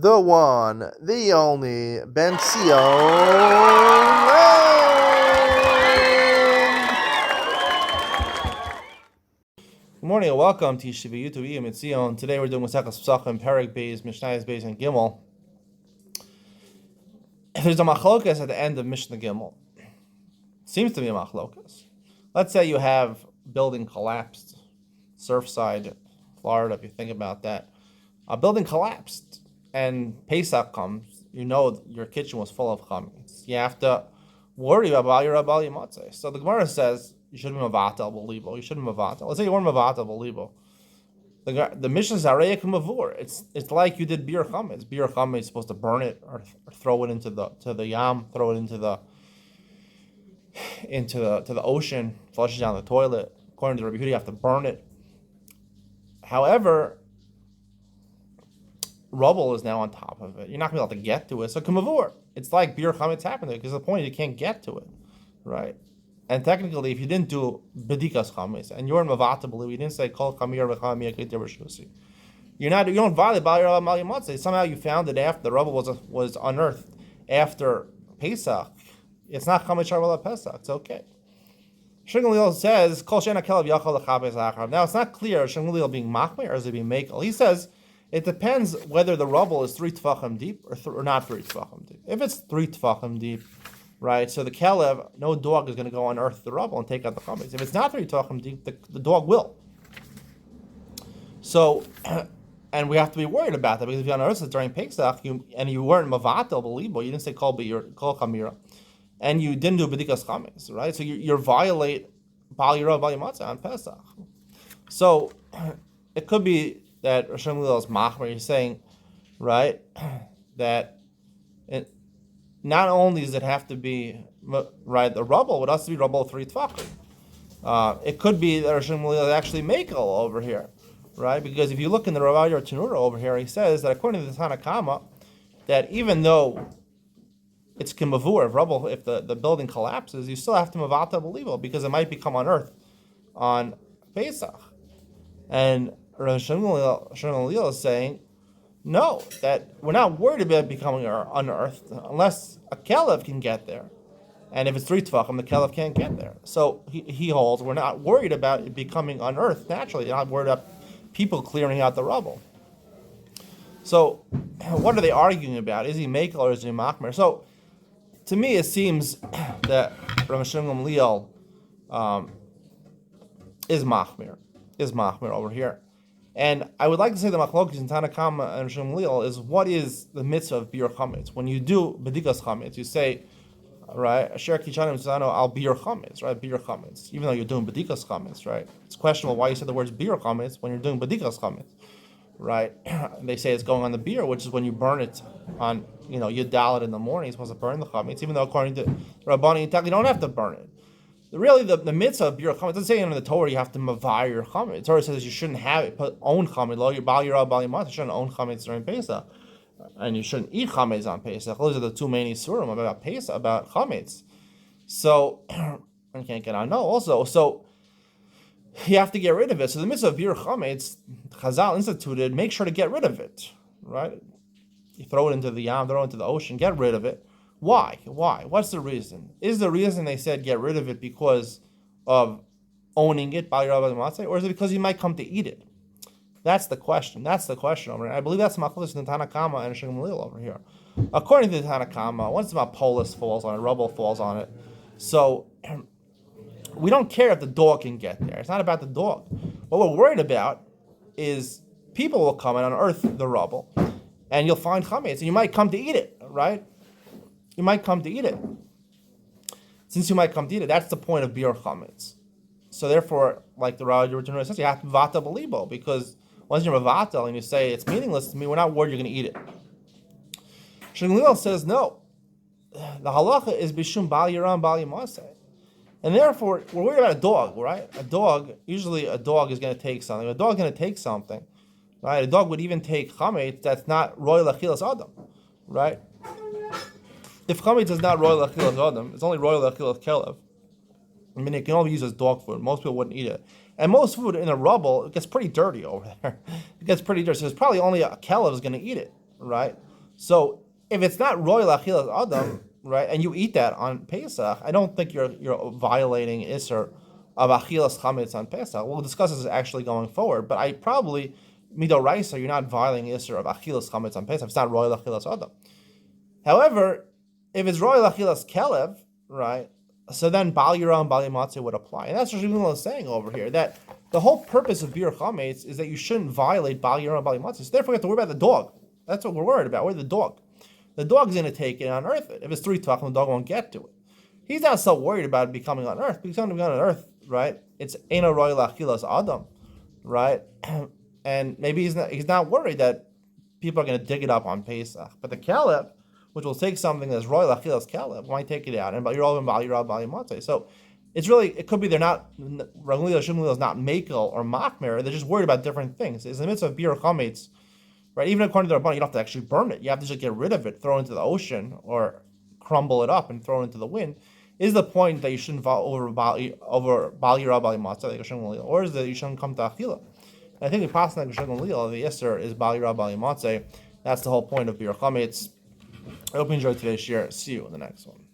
the one, the only, Ben Sion. Good morning and welcome to Yeshiva YouTube Iyun Sion. Today we're doing Pesachim, Perek Beis, Mishnayos Beis, and Gimel. There's a machlokas at the end of Mishnah Gimel. Seems to be a machlokas. Let's say you have building collapsed, Surfside, Florida. If you think about that, a building collapsed, and Pesach comes. You know your kitchen was full of chametz. You have to worry about your abali matzeh. So the Gemara says you shouldn't be mavatal b'libo. You shouldn't be mavatal. Let's say you weren't mavatal b'libo. The Mishnah is arayik mavur. It's like you did bir chametz. Bir chametz is supposed to burn it or throw it into the yam, throw it into the ocean, flush it down the toilet. According to Rabbi Yehuda, you have to burn it. However, rubble is now on top of it. You're not going to be able to get to it. So kamavur. It's like bir chametz happened there because the point is you can't get to it, right? And technically, if you didn't do bedikas chametz and you're in mavata believe, you didn't say kol kamir v'chamir kedir b'shvusi. You don't violate bal yirah. Somehow you found it after the rubble was unearthed after Pesach. It's not chametz sharvala Pesach. It's okay. Shmuel says kol shena kelav yachal lechabes acharav. Now it's not clear Shmuel being machmir or is it being makel. He says it depends whether the rubble is 3 tefachim deep or not 3 tefachim deep. If it's 3 tefachim deep, right, so the kelev, no dog is going to go unearth the rubble and take out the chametz. If it's not 3 tefachim deep, the dog will. So, and we have to be worried about that because if you unearth it during Pesach and you weren't mavatel belibo, you didn't say kol kamira, and you didn't do bedikas chametz, right? So you violate bal yirah bal matzah on Pesach. So it could be that Rosh Hashanah is machmer. He's saying, right, that not only does it have to be right the rubble, it has to be rubble 3 tefachim. It could be that Rosh Hashanah is actually makel over here, right? Because if you look in the Rav Ayer Tanura over here, he says that according to the Tanakama, that even though it's kimavur, if rubble, if the building collapses, you still have to mavata believable because it might become unearthed on Pesach. And Rosh Hashanah is saying, no, that we're not worried about it becoming unearthed unless a kelev can get there. And if it's 3 tefachim, the kelev can't get there. So he holds we're not worried about it becoming unearthed naturally. You're not worried about people clearing out the rubble. So what are they arguing about? Is he makel or is he machmer? So to me, it seems that Rav Gamliel is machmer over here. And I would like to say the machlokas in Tanakama and Shmuel is what is the mitzvah of bir chametz. When you do bedikas chametz, you say, right, asher kichanim tzano al bir chametz, right, bir chametz. Even though you're doing bedikas chametz, right? It's questionable why you said the words bir chametz when you're doing bedikas chametz, right? They say it's going on the beer, which is when you burn it on, you dial it in the morning. You're supposed to burn the chametz, even though according to Rabbani and you don't have to burn it. Really, the mitzvah of bir chametz doesn't say in the Torah you have to mavir your chametz. The Torah says you shouldn't have it, own chametz. Lo your bal yirah bal yamat. You shouldn't own chametz during Pesach, and you shouldn't eat chametz on Pesach. Those are the two main isurim about Pesach, about chametz. So I can't get on. No, also, so you have to get rid of it. So the mitzvah of bir chametz, Chazal instituted, make sure to get rid of it. Right? You throw it into the yam, throw it into the ocean, get rid of it. Why? What's the reason? Is the reason they said get rid of it because of owning it, or is it because you might come to eat it? That's the question. Over here. I believe that's Machlokas in the Tanakama and Shmuel over here. According to the Tanakama, once about polis falls on it, rubble falls on it. So we don't care if the dog can get there. It's not about the dog. What we're worried about is people will come and unearth the rubble, and you'll find chametz, and you might come to eat it, right? You might come to eat it. Since you might come to eat it, that's the point of bir chametz. So therefore, like the Rav Ayer says, you have to vata belibo, because once you're mavatel and you say it's meaningless to me, we're not worried you're going to eat it. Shmuel says no. The halacha is bishum bal yiram bal yamaseh, and therefore we're worried about a dog, right? Usually a dog is going to take something. A dog is going to take something, right? A dog would even take chametz that's not royal achilas adam, right? If chametz is not royal achilas adam, it's only royal achilas kelev. I mean, it can only be used as dog food. Most people wouldn't eat it. And most food in a rubble, it gets pretty dirty over there. It gets pretty dirty. So there's probably only a kelev is going to eat it, right? So if it's not royal achilas adam, right, and you eat that on Pesach, I don't think you're violating Isser of achilas chametz on Pesach. We'll discuss this actually going forward, but I probably midoraisa you're not violating Isser of achilas chametz on Pesach. It's not royal achilas adam. However, if it's royal achilas kelev, right, so then bal yira and bal yamatze would apply, and that's what Shmuel is saying over here, that the whole purpose of bir chametz is that you shouldn't violate bal yira and bal yamatze. So therefore, you have to worry about the dog. That's what we're worried about. We're the dog. The dog's going to take it and unearth it. If it's 3 tachim, the dog won't get to it. He's not so worried about it becoming unearthed. Becoming unearthed, right? It's ena royal achilas adam, right? And maybe he's not worried that people are going to dig it up on Pesach. But the Caleb, which will take something that's royal achilas Caleb, might take it out and you're all in bal yamate. So it's really, it could be they're not Raglila Shimlil is not makel or machmer. They're just worried about different things. It's in the midst of bir chametz. Right, even according to the Rabban, you don't have to actually burn it. You have to just get rid of it, throw it into the ocean, or crumble it up and throw it into the wind. Is the point that you shouldn't over bal yira bal matzah, or is that you shouldn't come to achila? And I think the pasuk like the Yisr is bal yira bal matzah. That's the whole point of bir chametz. I hope you enjoyed today's share. See you in the next one.